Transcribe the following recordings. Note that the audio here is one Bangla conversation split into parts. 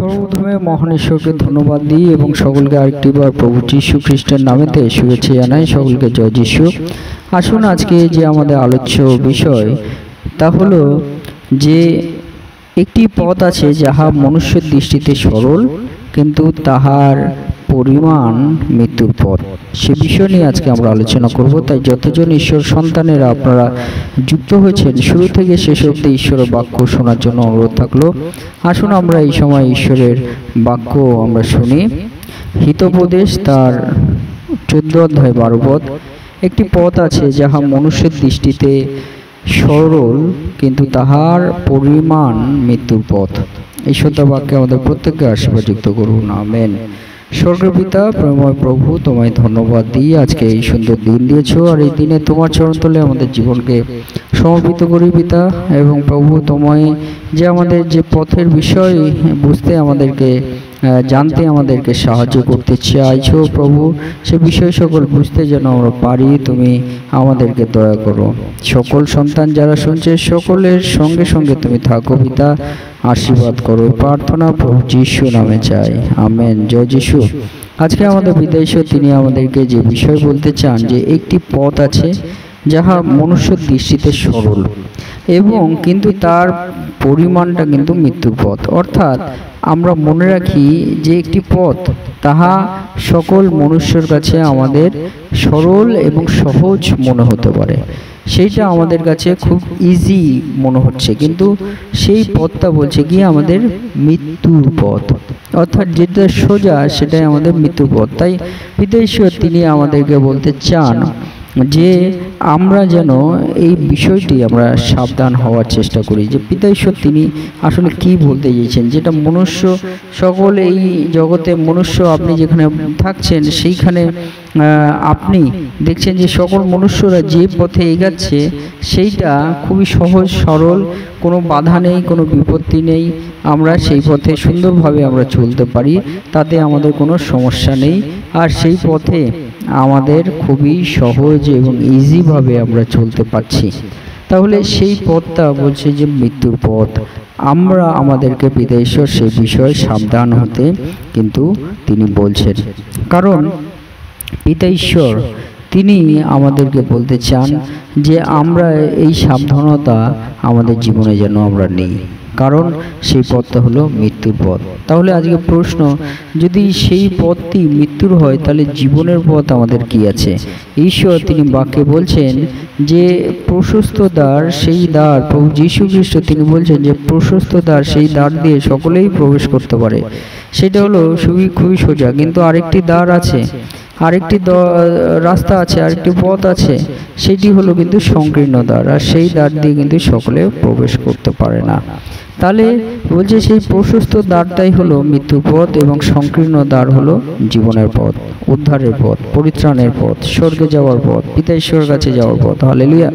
সর্বপ্রথমে মহান ঈশ্বরকে ধন্যবাদ দিই এবং সকলকে আরেকটিবার প্রভু যীশু খ্রিস্টের নামেতে শুভেচ্ছা জানাই। সকলকে জয় যীশু। আসুন আজকে যে আমাদের আলোচ্য বিষয় তা হলো যে একটি পথ আছে যাহা মনুষ্যের দৃষ্টিতে সরল, কিন্তু তাহার পরিমাণ মৃত্যুর পথ। সে বিষয় নিয়ে আজকে আমরা আলোচনা করব। তাই যতজন ঈশ্বর সন্তানেরা আপনারা যুক্ত হয়েছেন, শুরু থেকে শেষ অবধি ঈশ্বরের বাক্য শোনার জন্য অনুরোধ থাকলো। আসুন আমরা এই সময় ঈশ্বরের বাক্য আমরা শুনি। হিতোপদেশ তার 14 অধ্যায় 12 পদ। একটি পথ আছে যাহা মনুষ্যের দৃষ্টিতে সরল, কিন্তু তাহার পরিমাণ মৃত্যুর পথ। এই সত্য বাক্যে আমাদের প্রত্যেককে আশীর্বাদযুক্ত করুন, আমেন। স্বর্গের পিতা, প্রেমময় প্রভু, তোমায় ধন্যবাদ দিই আজকে এই সুন্দর দিন দিয়েছো, আর এই দিনে তোমার চরণতলে আমাদের জীবনকে সমর্পিত করি পিতা। এবং প্রভু, তোমায় যে আমাদের যে পথের বিষয় বুঝতে আমাদেরকে জানতে আমাদেরকে সাহায্য করতে চাইছো প্রভু, সে বিষয় সকল বুঝতে যেন আমরা পারি, তুমি আমাদেরকে দয়া করো। সকল সন্তান যারা শুনছে সকলের সঙ্গে সঙ্গে তুমি থাকো পিতা, আশীর্বাদ করো। প্রার্থনা প্রভু যীশু নামে চাই, আমেন। জয় যীশু। আজকে আমাদের বিদেশ তিনি আমাদেরকে যে বিষয় বলতে চান যে একটি পথ আছে যাহা মনুষ্যের দৃষ্টিতে সরল, এবং কিন্তু তার পরিমাণটা কিন্তু মৃত্যুর পথ। অর্থাৎ আমরা মনে রাখি যে একটি পথ তাহা সকল মনুষ্যের কাছে আমাদের সরল এবং সহজ মনে হতে পারে, সেইটা আমাদের কাছে খুব ইজি মনে হচ্ছে, কিন্তু সেই পথটা বলছে কি আমাদের মৃত্যুর পথ। অর্থাৎ যেটা সোজা সেটাই আমাদের মৃত্যুর পথ। তাই পিতা ঈশ্বর তিনি আমাদেরকে বলতে চান যে আমরা যেন এই বিষয়টি আমরা সাবধান হওয়ার চেষ্টা করি, যে পিতা ঈশ্বর তিনি আসলে কি বলতে চেয়েছেন। যেটা মনুষ্য সকল এই জগতে মনুষ্য আপনি যেখানে থাকছেন সেইখানে আপনি দেখছেন যে সকল মনুষ্যরা যে পথে এগাচ্ছে সেইটা খুবই সহজ সরল, কোনো বাধা নেই, কোনো বিপত্তি নেই, আমরা সেই পথে সুন্দরভাবে আমরা চলতে পারি, তাতে আমাদের কোনো সমস্যা নেই। আর সেই পথে আমাদের খুবই সহজ এবং ইজিভাবে আমরা চলতে পারছি। তাহলে সেই পথটা বলছে যে মৃত্যুর পথ। আমরা আমাদেরকে পিতা ঈশ্বর সেই বিষয়ে সাবধান হতে কিন্তু তিনি বলছেন, কারণ পিতা ঈশ্বর তিনি আমাদেরকে বলতে চান যে আমরা এই সাবধানতা আমাদের জীবনে যেন আমরা নিই, কারণ সেই পথটা হলো মৃত্যুর পথ। তাহলে আজকে প্রশ্ন, যদি সেই পথটি মৃত্যুর হয় তাহলে জীবনের পথ আমাদের কি আছে? ঈশ্বর তিনি বাক্যে বলছেন যে প্রশস্ত দ্বার, সেই দ্বার প্রভু যীশু খ্রিস্ট তিনি বলছেন যে প্রশস্ত দ্বার, সেই দ্বার দিয়ে সকলেই প্রবেশ করতে পারে। সেটা হলো খুবই সোজা, কিন্তু আরেকটি দ্বার আছে, আরেকটি রাস্তা আছে, আরেকটি পথ আছে, সেটি হলো কিন্তু সংকীর্ণ দ্বার, আর সেই দ্বার দিয়ে কিন্তু সকলে প্রবেশ করতে পারে না। তাহলে বলছে সেই প্রশস্ত দ্বারটাই হলো মৃত্যুর পথ, এবং সংকীর্ণ দ্বার হলো জীবনের পথ, উদ্ধারের পথ, পরিত্রাণের পথ, স্বর্গে যাওয়ার পথ, পিতা ঈশ্বরের কাছে যাওয়ার পথ। হালেলুয়া।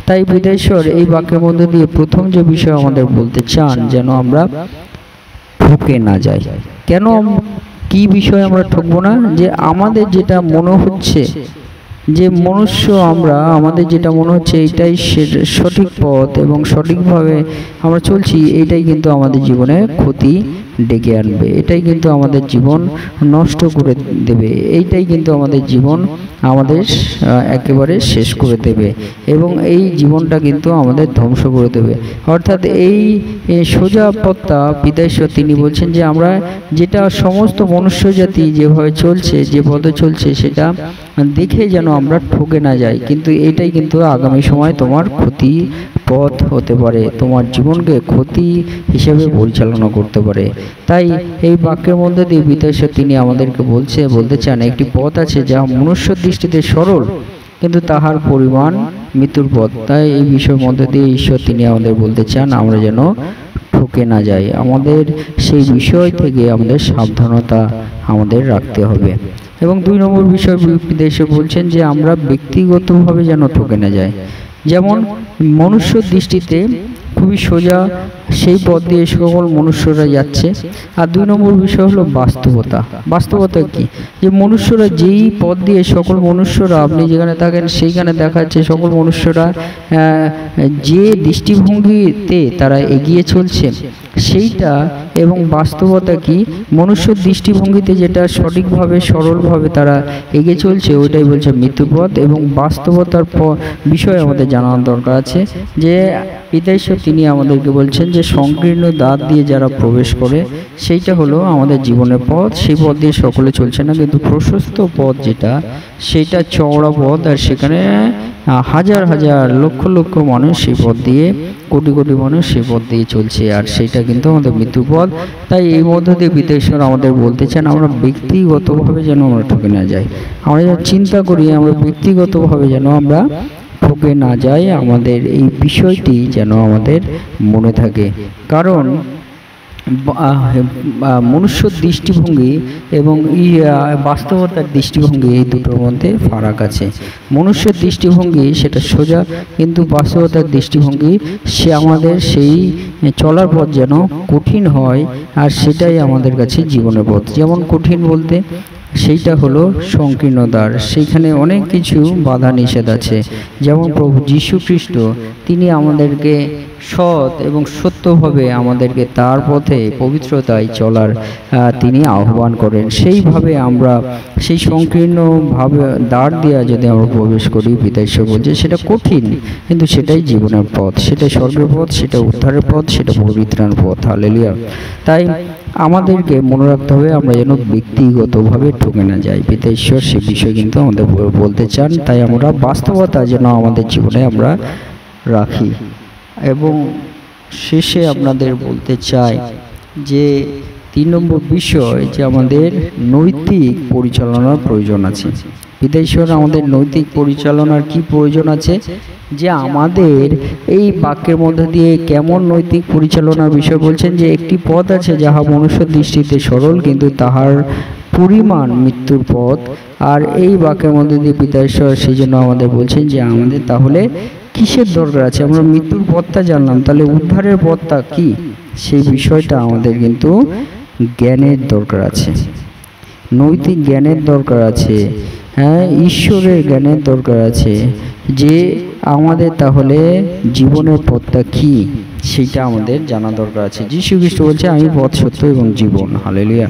তাই পিতা ঈশ্বর এই বাক্যের মধ্যে দিয়ে প্রথম যে বিষয় আমাদের বলতে চান, যেন আমরা ঠকে না যাই। কেন, কি বিষয় আমরা ঠকবো না? যে আমাদের যেটা মনে হচ্ছে যে মনুষ্য আমরা, আমাদের যেটা মনে হচ্ছে এইটাই সঠিক পথ এবং সঠিকভাবে আমরা চলছি, এইটাই কিন্তু আমাদের জীবনে ক্ষতি ডেকে আনবে, এটাই কিন্তু আমাদের জীবন নষ্ট করে দেবে, এইটাই কিন্তু আমাদের জীবন আমাদের একেবারে শেষ করে দেবে, এবং এই জীবনটা কিন্তু আমাদের ধ্বংস করে দেবে। অর্থাৎ এই সোজা পথটা পিতা ঈশ্বর তিনি বলছেন যে আমরা যেটা সমস্ত মনুষ্য জাতি যেভাবে চলছে, যে পথে চলছে, সেটা দেখে যেন আমরা ঠকে না যাই, কিন্তু এটাই কিন্তু আগামী সময় তোমার ক্ষতি পথ হতে পারে, তোমার জীবনকে ক্ষতি হিসেবে পরিচালনা করতে পারে। তাই এই বাক্যের মধ্যে দিয়ে পিতা ঈশ্বর তিনি আমাদেরকে বলতে চান একটি পথ আছে যা মনুষ্যর দৃষ্টিতে সরল, কিন্তু তাহার পরিমাণ মৃত্যুর পথ। তাই এই বিষয়ের মধ্যে দিয়ে ঈশ্বর তিনি আমাদের বলতে চান আমরা যেন ঠকে না যাই, আমাদের সেই বিষয় থেকে আমাদের সাবধানতা আমাদের রাখতে হবে। এবং 2 নম্বর বিষয় পিতা ঈশ্বর বলছেন যে আমরা ব্যক্তিগতভাবে যেন ঠকে না যাই। যেমন মনুষ্য দৃষ্টিতে খুবই সোজা, সেই পথ দিয়ে সকল মনুষ্যরা যাচ্ছে। আর 2 নম্বর বিষয় হলো বাস্তবতা। বাস্তবতা কি, যে মনুষ্যরা যেই পথ দিয়ে সকল মনুষ্যরা, আপনি যেখানে থাকেন সেইখানে দেখা যাচ্ছে সকল মনুষ্যরা যে দৃষ্টিভঙ্গিতে তারা এগিয়ে চলছে সেইটা, এবং বাস্তবতা কি, মনুষ্যর দৃষ্টিভঙ্গিতে যেটা সঠিকভাবে সরলভাবে তারা এগিয়ে চলছে ওইটাই বলছে মৃত্যুপথ। এবং বাস্তবতার বিষয়ে আমাদের জানার দরকার আছে যে পিতা ঈশ্বর তিনি আমাদেরকে বলছেন যে সংকীর্ণ দ্বার দিয়ে যারা প্রবেশ করে সেইটা হলো আমাদের জীবনের পথ। সেই পথ দিয়ে সকলে চলছে না, কিন্তু প্রশস্ত পথ যেটা, সেইটা চওড়া পথ, আর সেখানে হাজার হাজার লক্ষ লক্ষ মানুষ সেই পথ দিয়ে, কোটি কোটি মানুষ সেই পথ দিয়ে চলছে, আর সেইটা কিন্তু আমাদের মৃত্যু পথ। তাই এই মধ্য দিয়ে পিতা ঈশ্বর আমাদের বলতে চান আমরা ব্যক্তিগতভাবে যেন আমরা ঠকে না যাই। আমরা যেন চিন্তা করি আমরা ব্যক্তিগতভাবে যেন আমরা ঠকে না যাই, আমাদের এই বিষয়টি যেন আমাদের মনে থাকে। কারণ মনুষ্যর দৃষ্টিভঙ্গি এবং বাস্তবতার দৃষ্টিভঙ্গি এই দুটোর মধ্যে ফারাক আছে। মনুষ্যের দৃষ্টিভঙ্গি সেটা সোজা, কিন্তু বাস্তবতার দৃষ্টিভঙ্গি সে আমাদের সেই চলার পথ যেন কঠিন হয়, আর সেটাই আমাদের কাছে জীবনের পথ। যেমন কঠিন বলতে সেইটা হলো সংকীর্ণ দ্বার, সেইখানে অনেক কিছু বাধা নিষেধ আছে। যেমন প্রভু যীশু খ্রিস্ট তিনি আমাদেরকে সৎ এবং সত্যভাবে আমাদেরকে তার পথে পবিত্রতায় চলার তিনি আহ্বান করেন। সেইভাবে আমরা সেই সংকীর্ণভাবে দ্বার দেওয়া যদি আমরা প্রবেশ করি, পিতা ঈশ্বর বলছে সেটা কঠিন, কিন্তু সেটাই জীবনের পথ, সেটাই স্বর্গের পথ, সেটা উদ্ধারের পথ, সেটা পবিত্রার পথ। হালেলুয়া। তাই আমাদেরকে মনে রাখতে হবে আমরা যেন ব্যক্তিগতভাবে ঠকে না যাই। পিতা ঈশ্বর সে বিষয় কিন্তু আমাদের বলতে চান। তাই আমরা বাস্তবতা যেন আমাদের জীবনে আমরা রাখি। এবং শেষে আপনাদের বলতে চাই যে 3 নম্বর বিষয় যে আমাদের নৈতিক পরিচালনার প্রয়োজন আছে। পিতা ঈশ্বর আমাদের নৈতিক পরিচালনার কি প্রয়োজন আছে, যে আমাদের এই বাক্যের মধ্যে দিয়ে কেমন নৈতিক পরিচালনার বিষয় বলছেন, যে একটি পথ আছে যাহা মনুষ্যের দৃষ্টিতে সরল, কিন্তু তাহার পরিমাণ মৃত্যুর পথ। আর এই বাক্যের মধ্যে দিয়ে পিতা ঈশ্বর সেই জন্য আমাদের বলছেন যে আমাদের তাহলে কিসের দরকার আছে, আমরা মৃত্যুর পথটা জানলাম, তাহলে উদ্ধারের পথটা কি, সেই বিষয়টা আমাদের কিন্তু জ্ঞানের দরকার আছে, নৈতিক জ্ঞানের দরকার আছে, হ্যাঁ, ঈশ্বরের জ্ঞানের দরকার আছে, যে আমাদের তাহলে জীবনের পথটা কি সেইটা আমাদের জানা দরকার আছে। যীশু খ্রিস্ট বলছে আমি পথ, সত্য এবং জীবন। হালেলুয়া।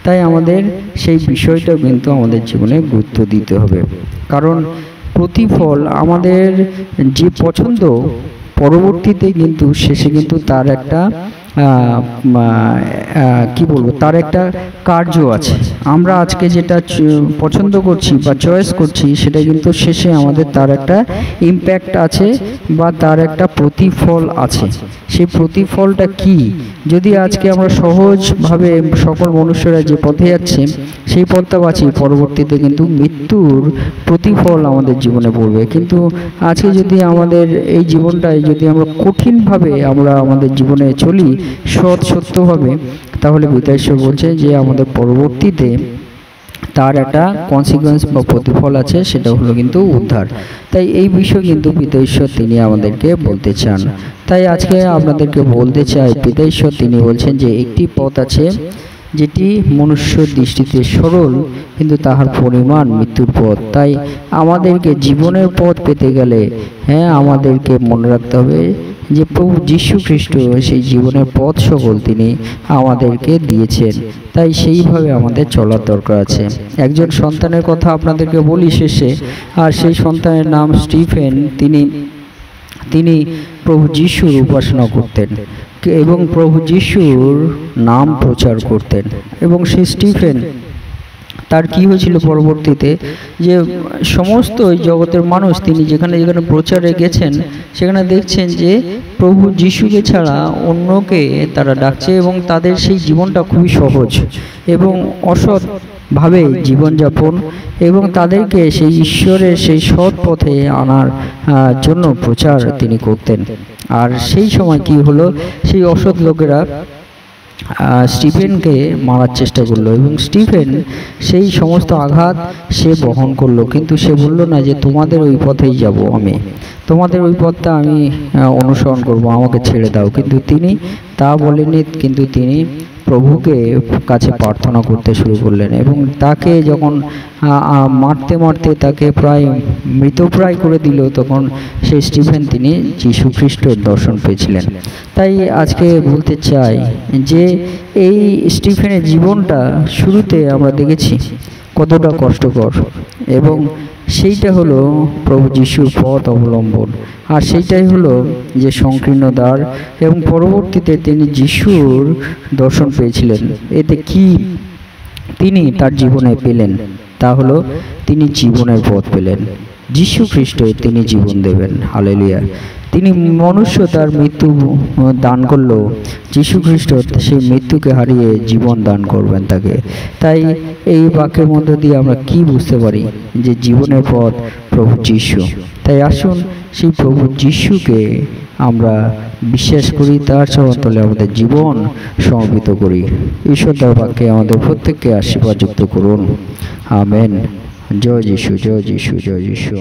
তাই আমাদের সেই বিষয়টাও কিন্তু আমাদের জীবনে গুরুত্ব দিতে হবে। কারণ প্রতিফল আমাদের যে পছন্দ পরবর্তীতে কিন্তু শেষে কিন্তু তার একটা কি বলবো, তার একটা কার্য আছে। আমরা আজকে যেটা পছন্দ করছি বা চয়েস করছি সেটা কিন্তু শেষে আমাদের তার একটা ইম্প্যাক্ট আছে বা তার একটা প্রতিফল আছে। সেই প্রতিফলটা কি, যদি আজকে আমরা সহজভাবে সকল মনুষ্যরা যে পথে যাচ্ছে সেই পথটা বাঁচি, পরবর্তীতে কিন্তু মৃত্যুর প্রতিফল আমাদের জীবনে পড়বে। কিন্তু আজকে যদি আমাদের এই জীবনটায় যদি আমরা কঠিনভাবে আমরা আমাদের জীবনে চলি সত্যভাবে, তাহলে পিতা ঈশ্বর বলছে যে আমাদের পরবর্তীতে তার একটা কনসিকুয়েন্স বা প্রতিফল আছে, সেটা হলো কিন্তু উদ্ধার। তাই এই বিষয় কিন্তু পিতা ঈশ্বর তিনি আমাদেরকে বলতে চান। তাই আজকে আপনাদেরকে বলতে চাই পিতা ঈশ্বর তিনি বলছেন যে একটি পথ আছে যেটি মনুষ্য দৃষ্টিতে সরল, কিন্তু তাহার পরিমাণ মৃত্যুর পথ। তাই আমাদেরকে জীবনের পথ পেতে গেলে হ্যাঁ আমাদেরকে মনে রাখতে হবে যে প্রভু যীশু খ্রিস্ট সেই জীবনের পথ সকল তিনি আমাদেরকে দিয়েছেন। তাই সেইভাবে আমাদের চলার দরকার আছে। একজন সন্তানের কথা আপনাদেরকে বলি শেষে, আর সেই সন্তানের নাম স্টিফেন। তিনি প্রভু যীশুর উপাসনা করতেন এবং প্রভু যীশুর নাম প্রচার করতেন। এবং সেই স্টিফেন তার কি হয়েছিল পরবর্তীতে, যে সমস্ত জগতের মানুষ তিনি যেখানে যেখানে প্রচারে গেছেন সেখানে দেখছেন যে প্রভু যীশুকে ছাড়া অন্যকে তারা ডাকছে, এবং তাদের সেই জীবনটা খুবই সহজ এবং অসৎ ভাবে জীবনযাপন, এবং তাদেরকে সেই ঈশ্বরের সেই সৎ পথে আনার জন্য প্রচার তিনি করতেন। আর সেই সময় কি হলো, সেই অসৎ লোকেরা স্টিফেনকে মারার চেষ্টা করলো এবং স্টিফেন সেই সমস্ত আঘাত সে বহন করলো, কিন্তু সে বলল না যে তোমাদের ওই পথেই যাব, আমি তোমাদের ওই পথটা আমি অনুসরণ করব, আমাকে ছেড়ে দাও। কিন্তু তিনি তা বলেননি, কিন্তু তিনি প্রভুকে কাছে প্রার্থনা করতে শুরু করলেন এবং তাকে যখন মারতে মারতে তাকে প্রায় মৃতপ্রায় করে দিল, তখন সেই স্টিফেন তিনি যীশু খ্রিস্টের দর্শন পেয়েছিলেন। তাই আজকে বলতে চাই যে এই স্টিফেনের জীবনটা শুরুতে আমরা দেখেছি কতটা কষ্টকর, এবং সেইটা হলো প্রভু যিশুর পথ অবলম্বন, আর সেইটাই হলো যে সংকীর্ণ দ্বার, এবং পরবর্তীতে তিনি যিশুর দর্শন পেয়েছিলেন। এতে কি তিনি তার জীবনে পেলেন, তা হলো তিনি জীবনের পথ পেলেন। যীশু খ্রিস্ট তিনি জীবন দেবেন, হালেলুয়া। তিনি মনুষ্য তার মৃত্যু দান করলো, যীশু খ্রিস্ট সেই মৃত্যুকে হারিয়ে জীবন দান করবেন তাকে। তাই এই বাক্যের মধ্য দিয়ে আমরা কি বুঝতে পারি যে জীবনের পথ প্রভু যিশু। তাই আসুন সেই প্রভু যিশুকে আমরা বিশ্বাস করি, তার চরণতলে আমাদের জীবন সমর্পিত করি। ঈশ্বর তার বাক্যে আমাদের প্রত্যেককে আশীর্বাদ যুক্ত করুন। আমেন। জয় যিশু, জয় যিশু, জয় যিশু।